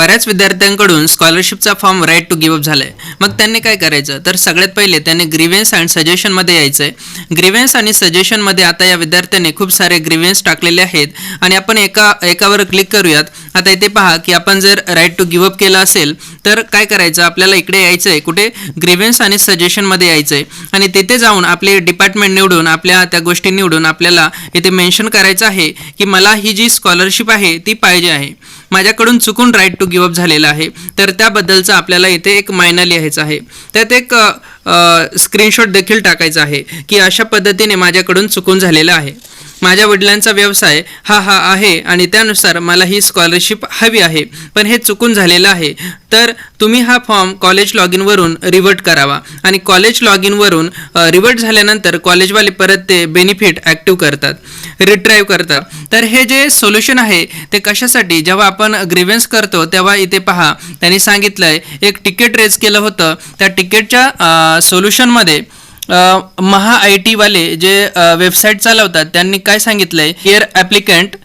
बऱ्याच विद्यार्थ्यांकडून स्कॉलरशिपचा form right to give up झालाय. मग त्यांनी काय करायचं, तर सगळ्यात पहिले त्यांनी ग्रीव्हन्स अँड सजेशनमध्ये यायचं आहे. ग्रीव्हन्स आणि सजेशनमध्ये आता या विद्यार्थ्यांनी खूप सारे ग्रीव्हन्स टाकलेले आहेत आणि आपण एकावर क्लिक करूयात. आता इथे पहा की आपण जर राईट टू गिव्ह अप केलं असेल तर काय करायचं, आपल्याला इकडे यायचं आहे, कुठे ग्रीव्हन्स आणि सजेशनमध्ये यायचं आहे आणि तिथे जाऊन आपले डिपार्टमेंट निवडून आपल्या त्या गोष्टी निवडून आपल्याला इथे मेन्शन करायचं आहे की मला ही जी स्कॉलरशिप आहे ती पाहिजे आहे, माझ्याकडून चुकून राईट टू गिव्ह अप झालेला आहे, तर त्याबद्दलचं आपल्याला इथे एक मायना लिहायचं आहे. त्यात एक स्क्रीनशॉट देखील टाकायचा आहे की अशा पद्धतीने माझ्याकडून चुकून झालेलं आहे. माझ्या वडिलांचा व्यवसाय हा आहे आणि त्यानुसार मला ही स्कॉलरशिप हवी आहे, पण हे चुकून झालेलं आहे. तर तुम्ही हा फॉर्म कॉलेज लॉग इनवरून रिव्हर्ट करावा आणि कॉलेज लॉग इनवरून रिव्हर्ट झाल्यानंतर कॉलेजवाले परत ते बेनिफिट ॲक्टिव्ह करतात, रिट्राईव्ह करतात. तर हे जे सोल्युशन आहे ते कशासाठी, जेव्हा आपण ग्रीव्हन्स करतो तेव्हा इथे पहा त्यांनी सांगितलं आहे एक तिकीट रेज केलं होतं. त्या तिकीटच्या सोल्युशनमध्ये महा आय टीवाले जे वेबसाईट चालवतात त्यांनी काय सांगितलं आहे, here applicant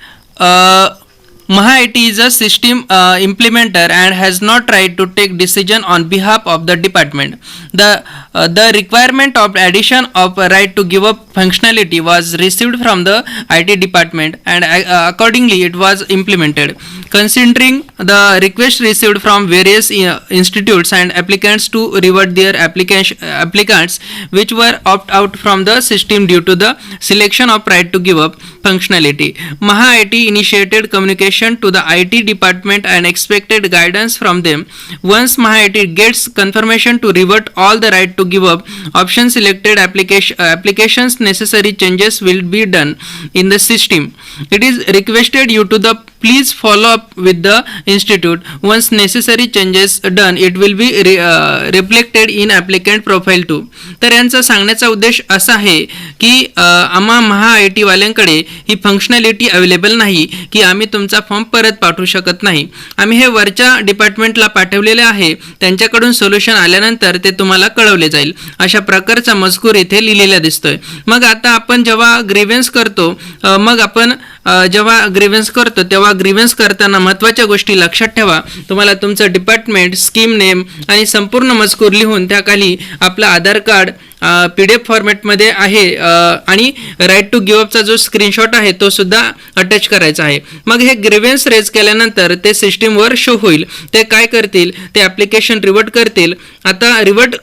Maha IT is a system implementer and has not right to take decision on behalf of the department. The requirement of addition of right to give up functionality was received from the IT department and accordingly it was implemented. Considering the request received from various institutes and applicants to revert their applicants which were opt out from the system due to the selection of right to give up functionality, Maha IT initiated communication to the IT department and expected guidance from them. Once Maha IT gets confirmation to revert all the right to give up option selected applications, necessary changes will be done in the system. It is requested you to the please follow up with the institute. Once necessary changes done, it will be reflected in applicant profile too. तर यांचा सांगण्याचा उद्देश असा आहे की आम्हा Maha I T वाल्यांकडे ही फंक्शनॅलिटी अवेलेबल नाही की आम्ही तुमचा फॉर्म परत पाठवू शकत नाही. आम्ही हे वरच्या डिपार्टमेंटला पाठवलेले आहे, त्यांच्याकडून सोल्युशन आल्यानंतर ते तुम्हाला कळवले जाईल. अशा प्रकारचा मजकूर इथे लिहिलेला दिसतोय. मग आता आपण जेव्हा ग्रीव्हन्स करतो तेव्हा ग्रीव्हन्स करताना महत्त्वाच्या गोष्टी लक्षात ठेवा. तुम्हाला तुमचं डिपार्टमेंट, स्कीम नेम आणि संपूर्ण मजकूर लिहून त्याखाली आपलं आधार कार्ड PDF फॉर्मॅटमध्ये आहे आणि राईट टू गिव्ह अपचा जो स्क्रीनशॉट आहे तो सुद्धा अटॅच करायचा आहे. मग हे ग्रीव्हन्स रेज केल्यानंतर ते सिस्टीमवर शो होईल. ते काय करतील, ते ॲप्लिकेशन रिव्हर्ट करतील. आता रिव्हर्ट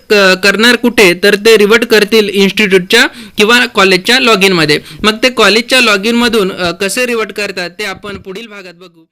करणार कुठे, तर ते रिव्हर्ट करतील इन्स्टिट्यूटच्या किंवा कॉलेजच्या लॉग इनमध्ये. मग ते कॉलेजच्या लॉग इनमधून कसे रिव्हर्ट करतात ते आपण पुढील भागात बघू.